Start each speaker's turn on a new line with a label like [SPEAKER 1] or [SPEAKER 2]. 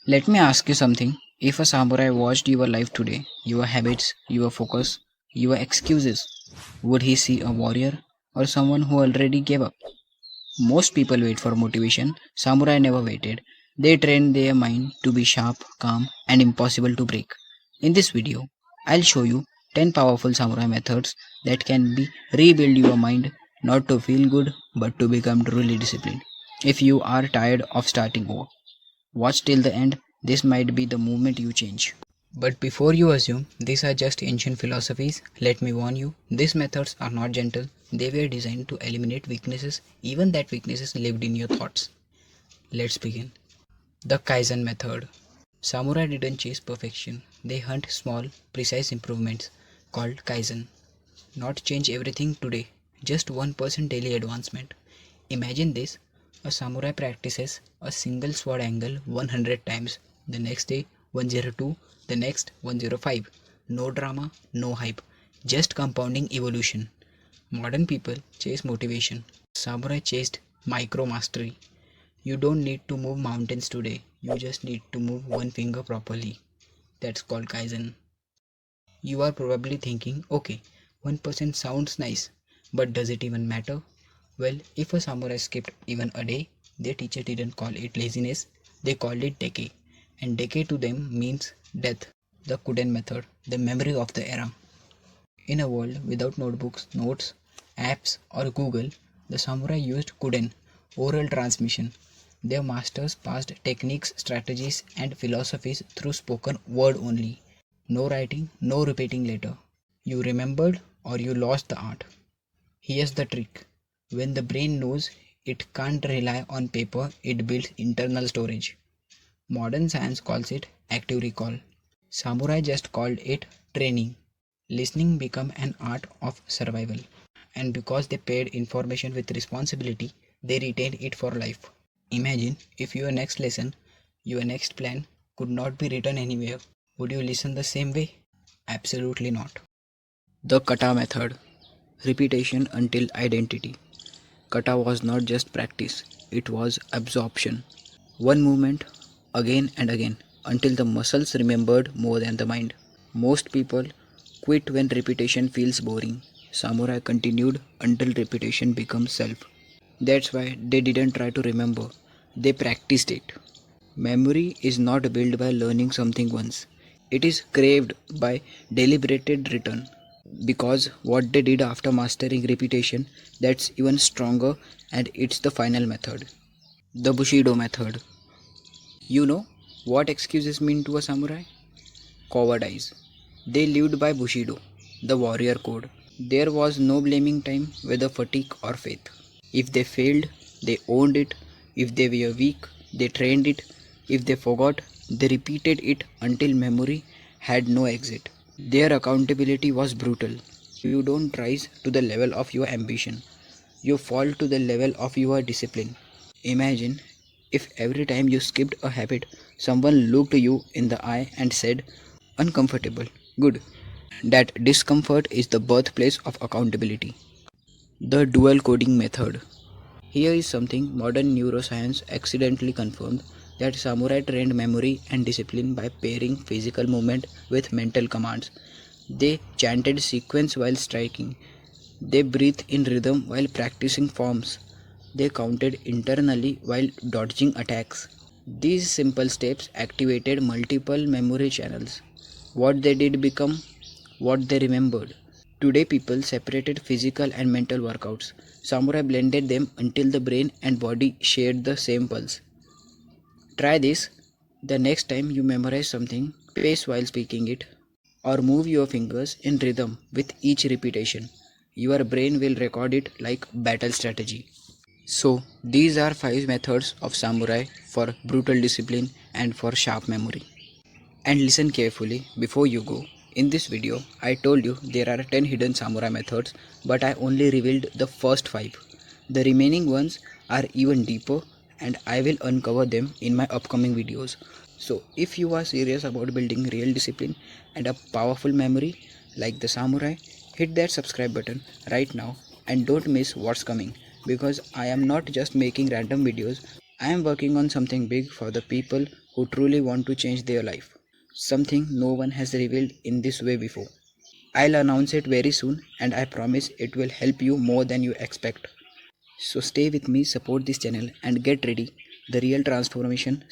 [SPEAKER 1] Let me ask you something. If a samurai watched your life today, your habits, your focus, your excuses, would he see a warrior or someone who already gave up? Most people wait for motivation. Samurai never waited. They trained their mind to be sharp, calm, and impossible to break. In this video, I'll show you 10 powerful samurai methods that can be rebuild your mind not to feel good but to become truly disciplined. If you are tired of starting over, watch till the end. This might be the moment you change. But before you assume these are just ancient philosophies, let me warn you, these methods are not gentle. They were designed to eliminate weaknesses, even that weaknesses lived in your thoughts. Let's begin. The Kaizen method. Samurai didn't chase perfection. They hunt small, precise improvements called Kaizen. Not change everything today, just 1% daily advancement. Imagine this, a samurai practices a single sword angle 100 times, the next day 102, the next 105. No drama, no hype, just compounding evolution. Modern people chase motivation. Samurai chased micro mastery. You don't need to move mountains today, you just need to move one finger properly. That's called Kaizen. You are probably thinking, okay, 1% sounds nice, but does it even matter? Well, if a samurai skipped even a day, their teacher didn't call it laziness, they called it decay. And decay to them means death. The Kuden method, the memory of the era. In a world without notebooks, notes, apps, or Google, the samurai used Kuden, oral transmission. Their masters passed techniques, strategies, and philosophies through spoken word only. No writing, no repeating later. You remembered or you lost the art. Here's the trick. When the brain knows it can't rely on paper, it builds internal storage. Modern science calls it active recall. Samurai just called it training. Listening became an art of survival. And because they paired information with responsibility, they retained it for life. Imagine if your next lesson, your next plan could not be written anywhere. Would you listen the same way? Absolutely not. The Kata method. Repetition until identity. Kata was not just practice, it was absorption. One movement, again and again, until the muscles remembered more than the mind. Most people quit when repetition feels boring. Samurai continued until repetition becomes self. That's why they didn't try to remember, they practiced it. Memory is not built by learning something once, it is craved by deliberated return. Because what they did after mastering repetition, that's even stronger, and it's the final method. The Bushido method. You know what excuses mean to a samurai? Cowardice. They lived by Bushido, the warrior code. There was no blaming time, whether fatigue or faith. If they failed, they owned it. If they were weak, they trained it. If they forgot, they repeated it until memory had no exit. Their accountability was brutal. You don't rise to the level of your ambition, you fall to the level of your discipline. Imagine if every time you skipped a habit, someone looked you in the eye and said, uncomfortable, good. That discomfort is the birthplace of accountability. The dual coding method. Here is something modern neuroscience accidentally confirmed, that samurai trained memory and discipline by pairing physical movement with mental commands. They chanted sequence while striking. They breathed in rhythm while practicing forms. They counted internally while dodging attacks. These simple steps activated multiple memory channels. What they did become what they remembered. Today people separated physical and mental workouts. Samurai blended them until the brain and body shared the same pulse. Try this the next time you memorize something, pace while speaking it, or move your fingers in rhythm with each repetition. Your brain will record it like battle strategy. So, these are 5 methods of samurai for brutal discipline and for sharp memory. And listen carefully before you go. In this video, I told you there are 10 hidden samurai methods, but I only revealed the first 5. The remaining ones are even deeper, and I will uncover them in my upcoming videos. So, if you are serious about building real discipline and a powerful memory like the samurai, hit that subscribe button right now and don't miss what's coming, because I am not just making random videos, I am working on something big for the people who truly want to change their life. Something no one has revealed in this way before. I'll announce it very soon and I promise it will help you more than you expect. So stay with me, support this channel and get ready. The real transformation